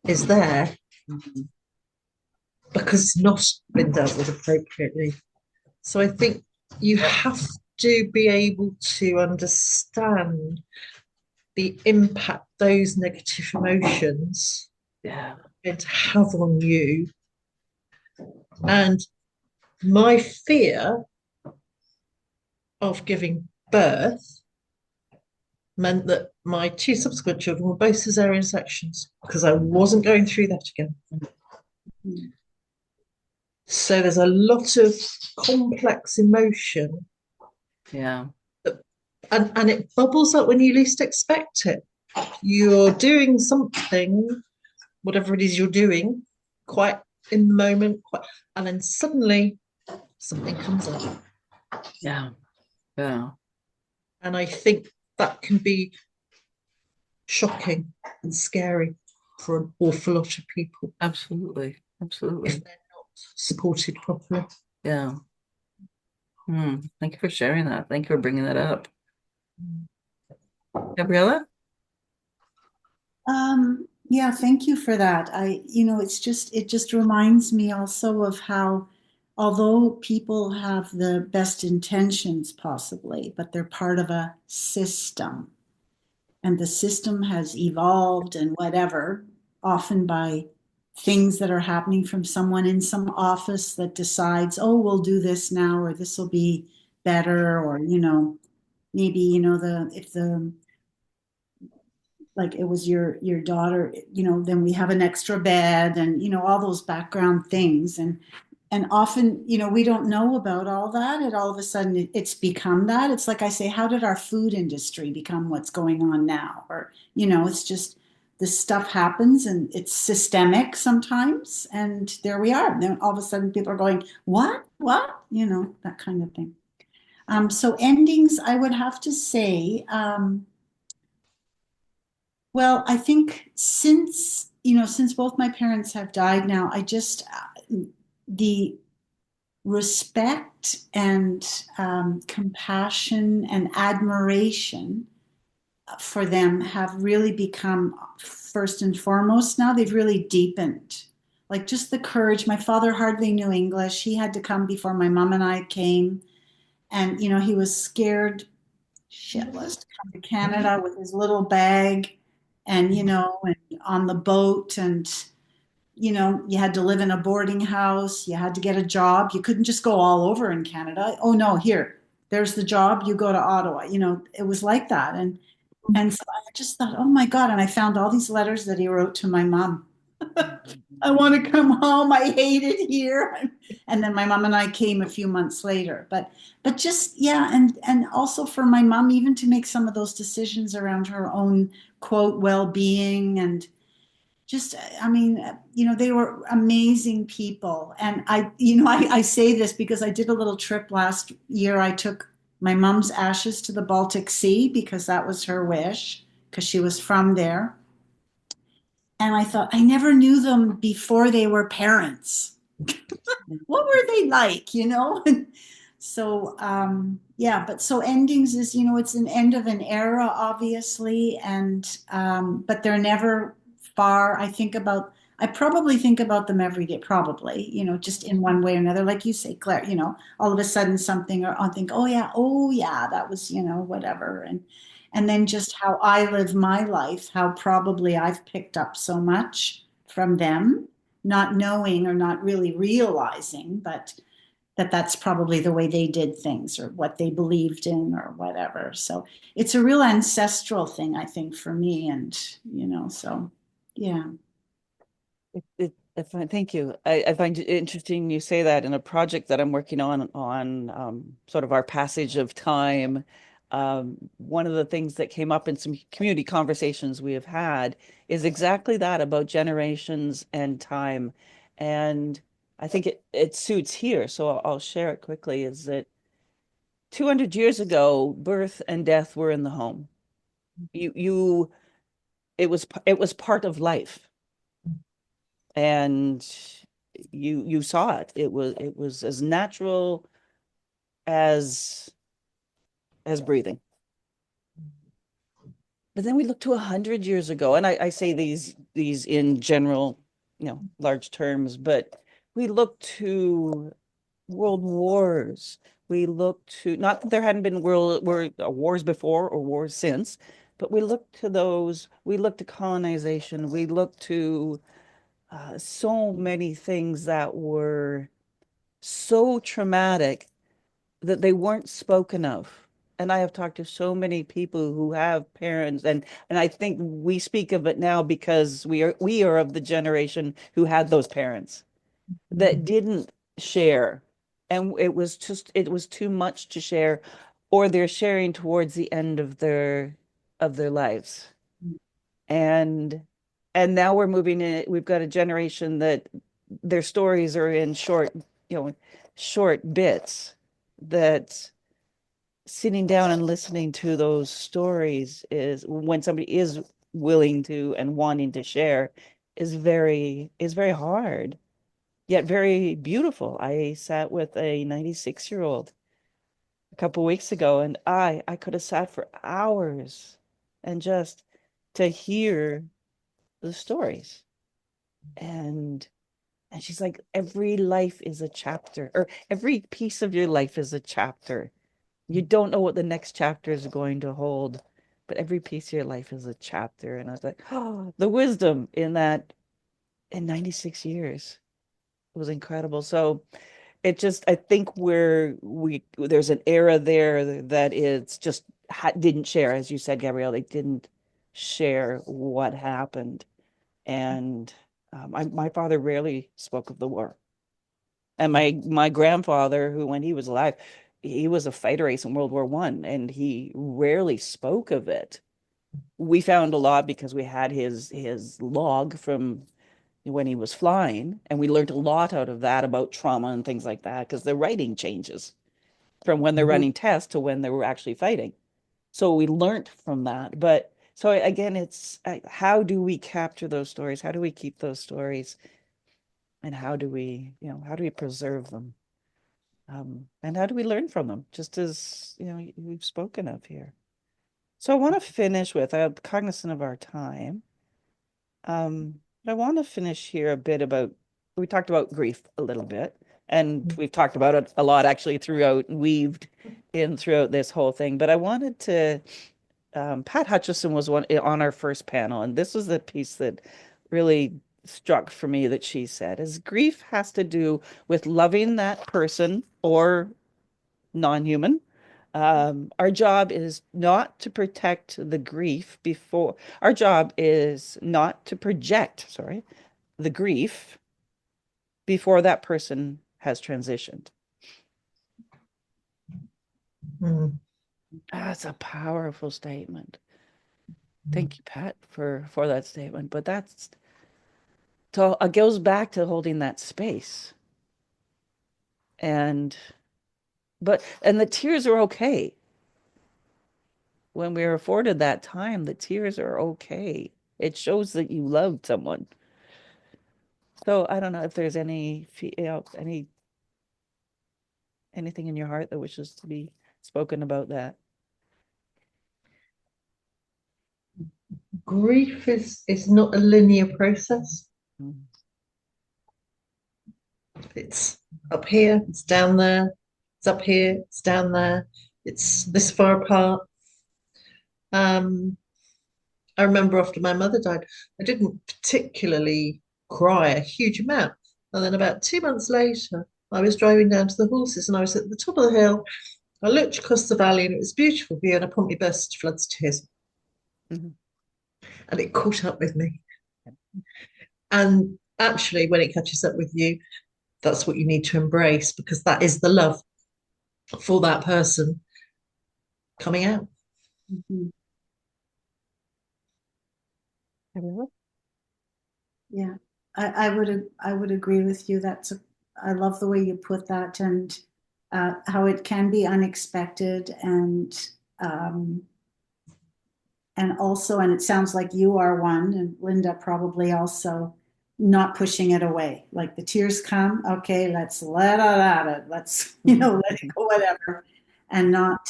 is there Mhm. because it's not been dealt with appropriately. So I think you have to be able to understand the impact those negative emotions Yeah. are going to have on you. And my fear of giving birth meant that my two subsequent children were both cesarean sections because I wasn't going through that again. Mhm. So there's a lot of complex emotion Yeah. that, and it bubbles up when you least expect it. You're doing something, whatever it is you're doing, quite in the moment, and then suddenly something comes up. Yeah. Yeah. And I think that can be shocking and scary for an awful lot of people Absolutely. if Absolutely. they're not supported properly. Yeah. Thank you for sharing that. Thank you for bringing that up. Gabriella? Yeah, thank you for that. It just reminds me also of how, although people have the best intentions possibly, but they're part of a system, and the system has evolved and whatever, often by things that are happening from someone in some office that decides, oh, we'll do this now, or this will be better, or, maybe, if the like it was your daughter, then we have an extra bed, and all those background things, and often, we don't know about all that, and all of a sudden it's become that. It's like I say, how did our food industry become what's going on now? Or, it's just this stuff happens and it's systemic sometimes, and there we are. And then all of a sudden people are going, what, that kind of thing. So endings, I would have to say, well, I think since both my parents have died now, the respect and compassion and admiration for them have really become first and foremost now. They've really deepened. Like just the courage. My father hardly knew English. He had to come before my mom and I came. And, he was scared shitless to come to Canada with his little bag and, and on the boat, and, you had to live in a boarding house, you had to get a job. You couldn't just go all over in Canada. Oh no, here, there's the job, you go to Ottawa. It was like that. And so I just thought, oh my God. And I found all these letters that he wrote to my mom. I want to come home. I hate it here. And then my mom and I came a few months later. But just yeah, and also for my mom even to make some of those decisions around her own quote well-being, and just I mean, they were amazing people. And I say this because I did a little trip last year. I took my mom's ashes to the Baltic Sea because that was her wish, because she was from there. And I thought, I never knew them before they were parents. What were they like, So, yeah, but so endings is, it's an end of an era, obviously, and but they're never far. I probably think about them every day, probably, just in one way or another. Like you say, Claire, all of a sudden something, or I'll think, oh yeah, that was, whatever. And then just how I live my life, how probably I've picked up so much from them, not knowing or not really realizing, but that's probably the way they did things or what they believed in or whatever. So it's a real ancestral thing, I think, for me. And, so yeah. Thank you. I find it interesting you say that in a project that I'm working on sort of our passage of time. One of the things that came up in some community conversations we have had is exactly that about generations and time. And I think it suits here. So I'll share it quickly, is that 200 years ago, birth and death were in the home. You it was part of life, and you saw it. It was as natural as breathing. But then we look to 100 years ago, and I say these in general, large terms, but we look to world wars. We look to, not that there hadn't been wars before or wars since, but we look to those. We look to colonization. We look to so many things that were so traumatic that they weren't spoken of. And I have talked to so many people who have parents, and I think we speak of it now because we are of the generation who had those parents that didn't share. And it was too much to share, or they're sharing towards the end of their lives. And now we're moving in, we've got a generation that their stories are in short bits, that sitting down and listening to those stories, is when somebody is willing to and wanting to share, is very hard, yet very beautiful. I sat with a 96-year-old a couple weeks ago, and I could have sat for hours and just to hear the stories. And she's like, every life is a chapter, or every piece of your life is a chapter. You don't know what the next chapter is going to hold, but every piece of your life is a chapter. And I was like, oh, the wisdom in that in 96 years was incredible. So it just, I think there's an era there that it's just didn't share, as you said, Gabrielle, they didn't share what happened. And my father rarely spoke of the war. And my grandfather, who when he was alive, he was a fighter ace in World War One, and he rarely spoke of it. We found a lot because we had his log from when he was flying, and we learned a lot out of that about trauma and things like that, because the writing changes from when they're running tests to when they were actually fighting. So we learned from that. But so again, it's how do we capture those stories? How do we keep those stories? And how do we preserve them? And how do we learn from them? Just as, we've spoken of here. So I want to finish with, I'm cognizant of our time. But I want to finish here a bit about, we talked about grief a little bit, and we've talked about it a lot actually weaved in throughout this whole thing. But I wanted to, Pat Hutchison was on our first panel, and this was the piece that really struck for me that she said is grief has to do with loving that person or non-human. Our job is not to protect the grief before, our job is not to project, sorry, the grief before that person has transitioned. That's a powerful statement. Thank you, Pat, for that statement. But that's so it goes back to holding that space. And the tears are okay. When we're afforded that time, the tears are okay. It shows that you loved someone. So I don't know if there's anything in your heart that wishes to be spoken about that. Grief is not a linear process. Mm. It's up here, it's down there, it's up here, it's down there, it's this far apart. I remember after my mother died, I didn't particularly cry a huge amount. And then about 2 months later, I was driving down to the horses and I was at the top of the hill. I looked across the valley and it was a beautiful view, and I promptly burst into floods of tears. Mm-hmm. And it caught up with me. And actually, when it catches up with you, that's what you need to embrace, because that is the love for that person coming out. Mhm. Yeah, I would agree with you. I love the way you put that, and how it can be unexpected, um, and also, and it sounds like you are one, and Linda probably also, not pushing it away. Like the tears come, okay, let's let it out. Let's let it go, whatever, and not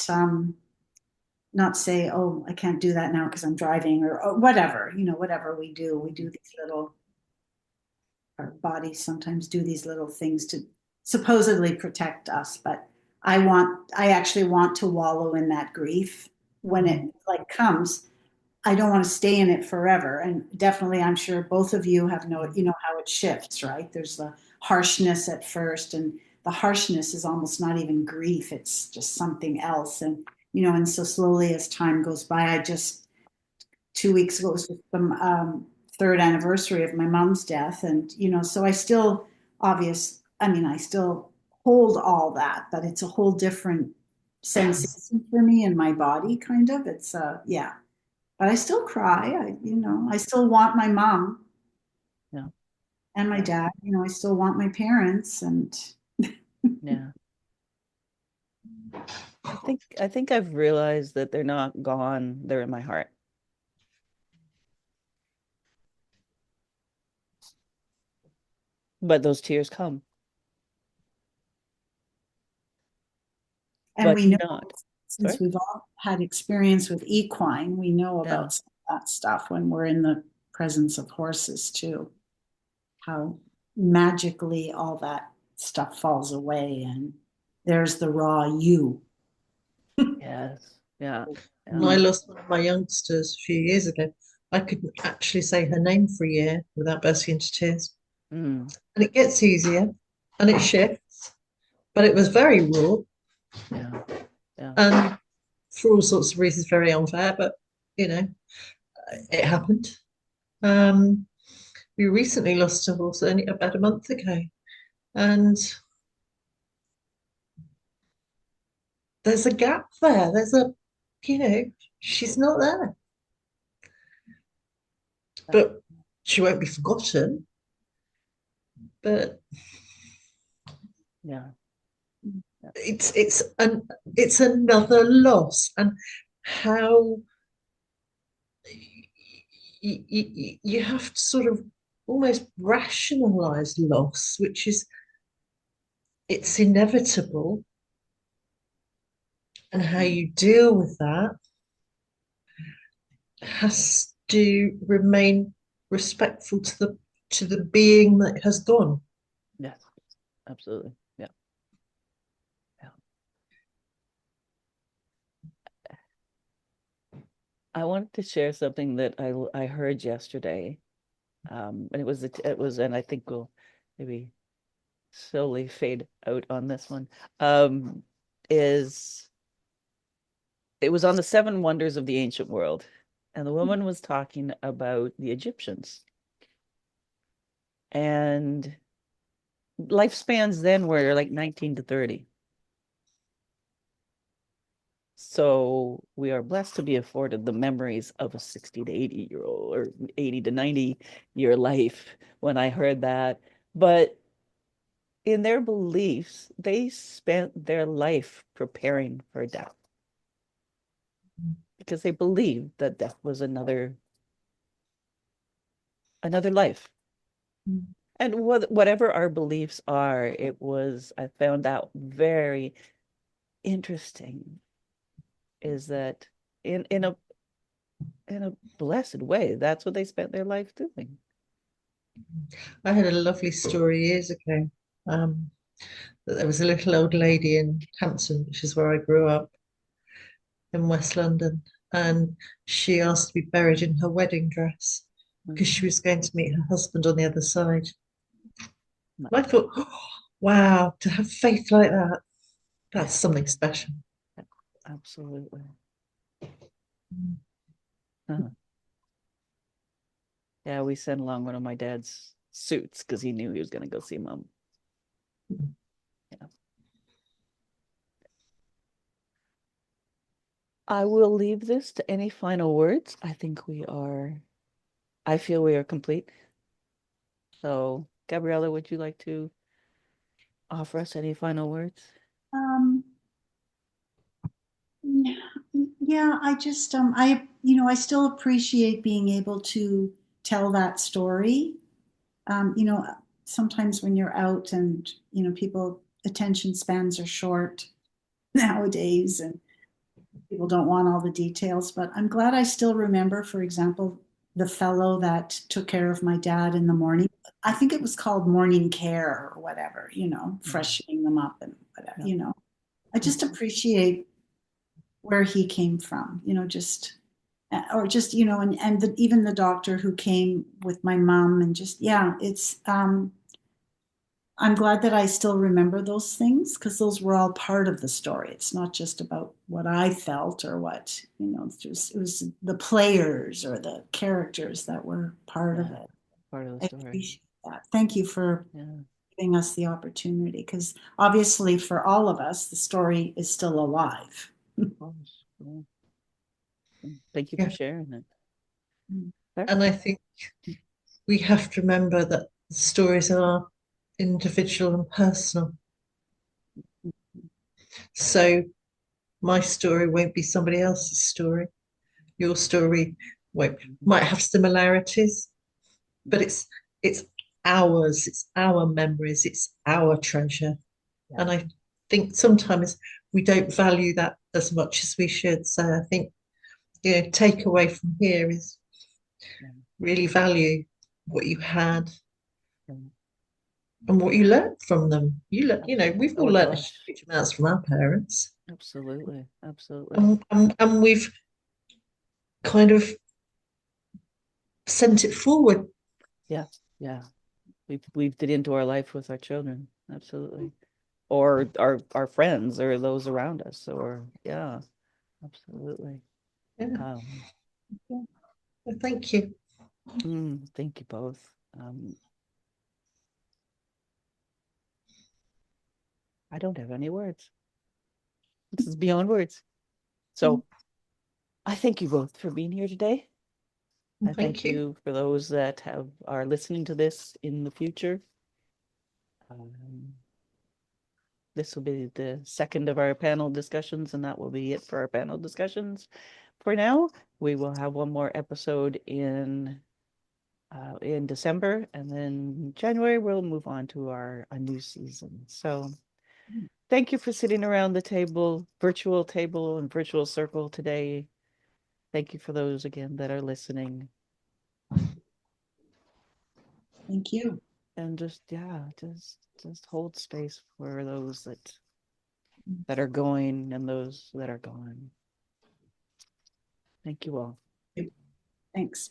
say, oh, I can't do that now because I'm driving, or whatever. Whatever we do these little, our bodies sometimes do these little things to supposedly protect us, but I actually want to wallow in that grief when it like comes. I don't want to stay in it forever. And definitely, I'm sure both of you have how it shifts, right? There's the harshness at first, and the harshness is almost not even grief. It's just something else. And so slowly as time goes by, 2 weeks ago, it was the third anniversary of my mom's death. And, so I still, I still hold all that, but it's a whole different sensation for me in my body, kind of. It's, yeah. But I still cry. I still want my mom Yeah. and my dad. I still want my parents. And Yeah. I think I've realized that they're not gone, they're in my heart. But those tears come. and But we know, not. since Sorry? we've all had experience with equine, we know Yeah. about some of that stuff when we're in the presence of horses too. How magically all that stuff falls away and there's the raw you. Yes. Yeah. When Yeah. I lost one of my youngsters a few years ago, I couldn't actually say her name for a year without bursting into tears. Mm. And it gets easier and it shifts, but it was very raw Yeah. Yeah. and for all sorts of reasons very unfair, but you know, it happened. Um, we recently lost a horse only about a month ago, and there's a gap there. You know, she's not there, but she won't be forgotten. But Yeah. it's another loss, and how you have to sort of almost rationalize loss, which is it's inevitable, and how you deal with that has to remain respectful to the being that has gone. Yes. Absolutely. Yeah. Yeah. I wanted to share something that I heard yesterday. And and I think we'll maybe slowly fade out on this one. Is It was on the seven wonders of the ancient world, and the woman was talking about the Egyptians. And lifespans then were like 19 to 30. So we are blessed to be afforded the memories of a 60 to 80-year-old or 80 to 90-year life when I heard that. But in their beliefs, they spent their life preparing for death because they believed that death was another life. And whatever our beliefs are, I found out very interesting is that in a blessed way, that's what they spent their life doing. I had a lovely story years ago. That there was a little old lady in Hampton, which is where I grew up in West London, and she asked to be buried in her wedding dress because she was going to meet her husband on the other side. And I thought, oh, wow, to have faith like that, that's something special. Absolutely. Huh. Yeah, we sent along one of my dad's suits because he knew he was going to go see mom. Yeah. I will leave this to any final words. I feel we are complete. So, Gabriela, would you like to offer us any final words? Um, yeah, I just I still appreciate being able to tell that story. You know, sometimes when you're out and people attention spans are short nowadays and people don't want all the details, but I'm glad I still remember, for example, the fellow that took care of my dad in the morning. I think it was called morning care or whatever, freshening them up and whatever. I just appreciate where he came from, just or just even the doctor who came with my mom and just it's I'm glad that I still remember those things because those were all part of the story. It's not just about what I felt or what it was the players or the characters that were part of it. Part of the I story. appreciate that. Thank you for giving us the opportunity because obviously for all of us the story is still alive. Thank you for sharing it. And I think we have to remember that the stories are individual and personal. So my story won't be somebody else's story. Your story might have similarities, but it's ours, it's our memories, it's our treasure. Yeah. And I think sometimes we don't value that as much as we should. So I think, take away from here is really value what you had Mm. and what you learned from them. We've all Oh learned gosh, huge amounts from our parents, absolutely, absolutely. and we've kind of sent it forward. Yeah, yeah. We've weaved it into our life with our children, absolutely. Or our friends or those around us, or yeah, absolutely. Yeah. Um, Well, thank you. thank you both. I don't have any words. This is beyond words. So I thank you both for being here today. I Thank thank you. you for those that are listening to this in the future. Um, this will be the second of our panel discussions, and that will be it for our panel discussions. For now, we will have one more episode in December, and then January we'll move on to a new season. So thank you for sitting around the virtual table and virtual circle today. Thank you for those again that are listening. Thank you. And just yeah, just hold space for those that are going and those that are gone. Thank you all. Thanks.